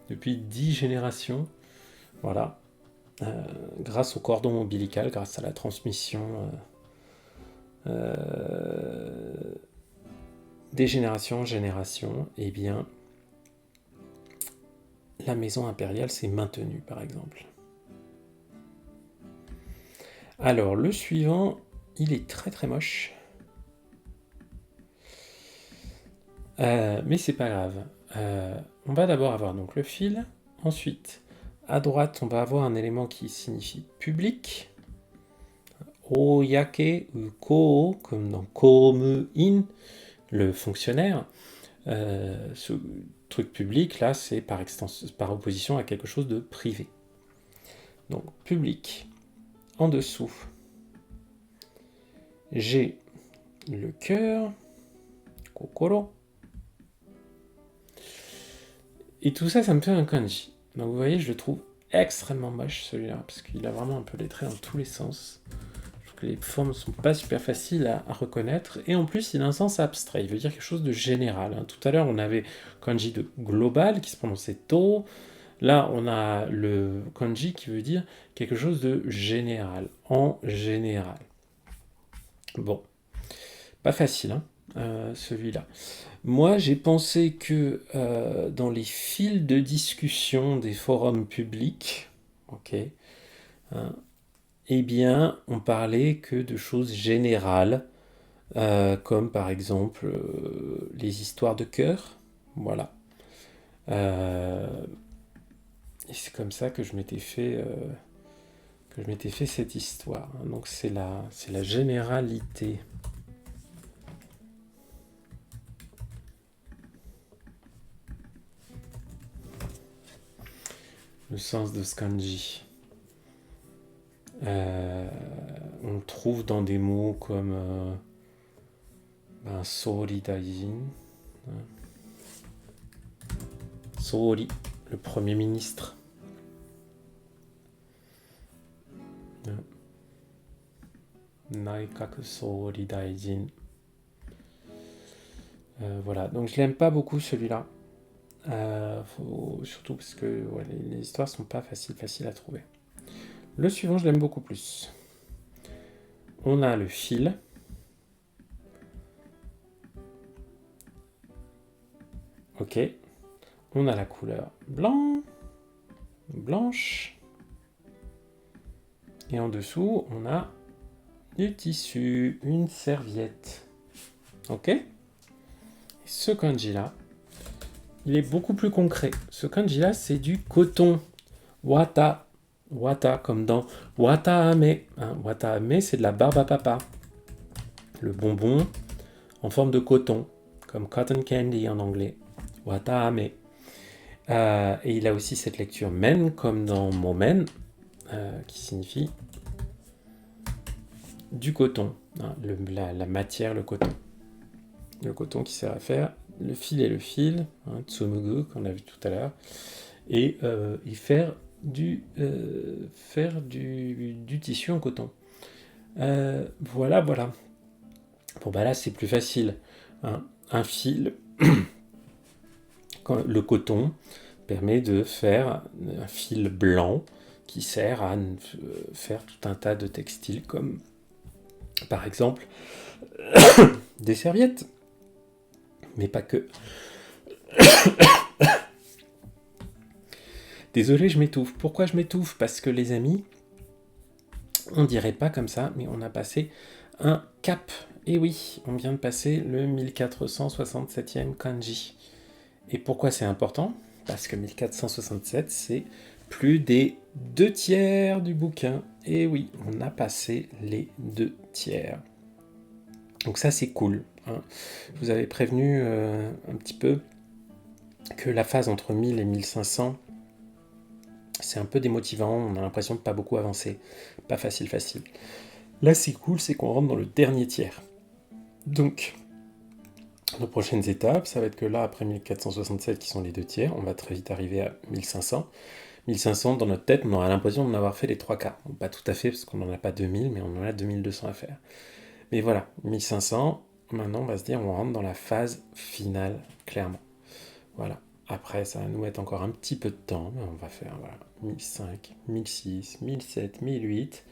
Depuis 10 générations, voilà. Grâce au cordon ombilical, grâce à la transmission des générations en génération, eh bien, la maison impériale s'est maintenue, par exemple. Alors, le suivant, il est très très moche. Mais c'est pas grave. On va d'abord avoir donc le fil. Ensuite, à droite, on va avoir un élément qui signifie public. Oyake ou ko, comme dans komu-in, le fonctionnaire. Ce truc public, là, c'est par opposition à quelque chose de privé. Donc, public. En dessous, j'ai le cœur, kokoro. Et tout ça, ça me fait un kanji. Donc, vous voyez, je le trouve extrêmement moche, celui-là, parce qu'il a vraiment un peu les traits dans tous les sens. Je trouve que les formes ne sont pas super faciles à reconnaître. Et en plus, il a un sens abstrait. Il veut dire quelque chose de général. Tout à l'heure, on avait kanji de global qui se prononçait to. Là, on a le kanji qui veut dire quelque chose de général, en général. Bon, pas facile, celui-là. Moi, j'ai pensé que dans les fils de discussion des forums publics, eh bien, on parlait que de choses générales, comme par exemple les histoires de cœur, voilà. Et c'est comme ça que je m'étais fait cette histoire. Donc c'est la généralité. Le sens de ce kanji. On le trouve dans des mots comme Sori Daijin. Sori, le Premier ministre. Naikaku Sori Daijin. Voilà, donc je l'aime pas beaucoup celui-là. Surtout parce que les histoires sont pas faciles à trouver. Le suivant, je l'aime beaucoup plus. On a le fil. Ok. On a la couleur blanche. Et en dessous, on a du tissu, une serviette. Ok. Et ce kanji-là, il est beaucoup plus concret. Ce kanji-là, c'est du coton. Wata. Wata, comme dans Wataame. Wataame, c'est de la barbe à papa. Le bonbon en forme de coton, comme cotton candy en anglais. Wataame. Et il a aussi cette lecture men, comme dans momen, qui signifie du coton. La matière, le coton. Le coton qui sert à faire le fil et le fil, tsumugu, qu'on a vu tout à l'heure, et faire du tissu en coton. Voilà. Bon, là, c'est plus facile. Un fil, le coton, permet de faire un fil blanc qui sert à faire tout un tas de textiles, comme, par exemple, des serviettes. Mais pas que. Désolé, je m'étouffe. Pourquoi je m'étouffe? Parce que les amis, on dirait pas comme ça, mais on a passé un cap. Et oui, on vient de passer le 1467e kanji. Et pourquoi c'est important? Parce que 1467, c'est plus des 2/3 du bouquin. Et oui, on a passé les 2/3. Donc ça, c'est cool. Je vous avais prévenu un petit peu que la phase entre 1000 et 1500, c'est un peu démotivant, on a l'impression de pas beaucoup avancer, pas facile. Là, c'est cool, c'est qu'on rentre dans le dernier tiers. Donc, nos prochaines étapes, ça va être que là, après 1467, qui sont les 2/3, on va très vite arriver à 1500. 1500, dans notre tête, on aura l'impression d'en avoir fait les trois quarts. Bon, pas tout à fait, parce qu'on n'en a pas 2000, mais on en a 2200 à faire. Mais voilà, 1500, maintenant on va se dire, on rentre dans la phase finale, clairement. Voilà. Après, ça va nous mettre encore un petit peu de temps, mais on va faire voilà, 1005, 1006, 1007, 1008,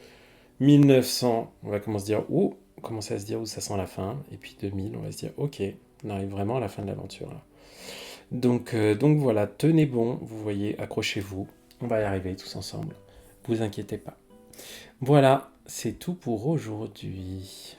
1900, on va commencer à se dire où ça sent la fin, et puis 2000, on va se dire, ok, on arrive vraiment à la fin de l'aventure là. Donc voilà, tenez bon, vous voyez, accrochez-vous, on va y arriver tous ensemble, vous inquiétez pas. Voilà, c'est tout pour aujourd'hui.